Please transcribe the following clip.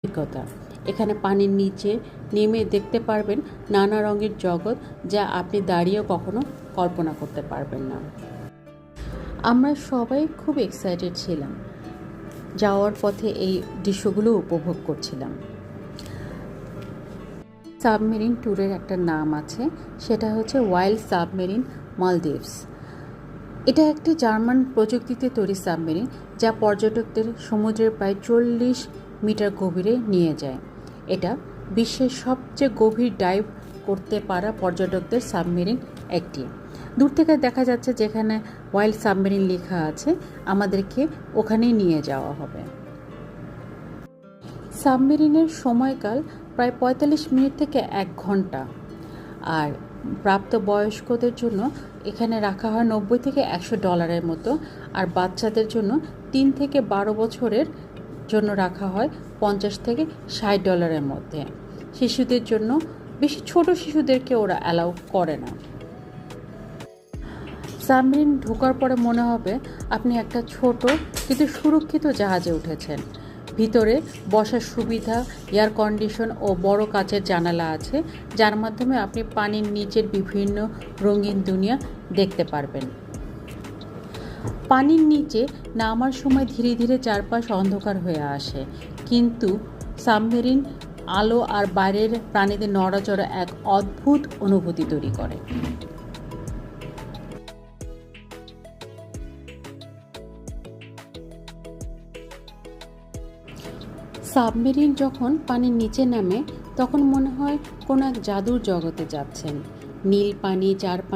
অভিজ্ঞতা। এখানে পানির নিচে নেমে দেখতে পারবেন নানা রঙের জগৎ, যা আপনি দাঁড়িয়েও কখনো কল্পনা করতে পারবেন না। আমরা সবাই খুব এক্সাইটেড ছিলাম, যাওয়ার পথে এই দৃশ্যগুলো উপভোগ করছিলাম। সাবমেরিন ট্যুরের একটা নাম আছে, সেটা হচ্ছে ওয়াইল্ড সাবমেরিন মালদ্বীপস। এটা একটি জার্মান প্রযুক্তিতে তৈরি সাবমেরিন, যা পর্যটকদের সমুদ্রের প্রায় 40 মিটার গভীরে নিয়ে যায়। এটা বিশ্বের সবচেয়ে গভীর ডাইভ করতে পারা পর্যটকদের সাবমেরিন একটি। দূর থেকে দেখা যাচ্ছে যেখানে ওয়াইল্ড সাবমেরিন লেখা আছে, আমাদেরকে ওখানেই নিয়ে যাওয়া হবে। সাবমেরিনের সময়কাল প্রায় 45 মিনিট থেকে 1 ঘন্টা, আর প্রাপ্তবয়স্কদের জন্য এখানে রাখা হয় $90 থেকে $100 মতো, আর বাচ্চাদের জন্য 3 থেকে 12 বছরের জন্য রাখা হয় $50 থেকে $60 মধ্যে। শিশুদের জন্য, বেশি ছোট শিশুদেরকে ওরা অ্যালাউ করে না। সাবমেরিন ঢোকার পরে মনে হবে আপনি একটা ছোট কিন্তু সুরক্ষিত জাহাজে উঠেছেন। ভিতরে বসার সুবিধা, এয়ার কন্ডিশন ও বড় কাচের জানালা আছে, যার মাধ্যমে আপনি পানির নিচের বিভিন্ন রঙিন দুনিয়া দেখতে পারবেন। পানির নিচে নামার সময় ধীরে ধীরে চারপাশ অন্ধকার হয়ে আসে, কিন্তু সাবমেরিন আলো আর বাইরের প্রাণীদের নড়াচড়া এক অদ্ভুত অনুভূতি তৈরি করে। সাবমেরিন যখন পানির নিচে নামে, তখন মনে হয় কোনো এক জাদুর জগতে যাচ্ছেন। নীল পানি, চারপাশে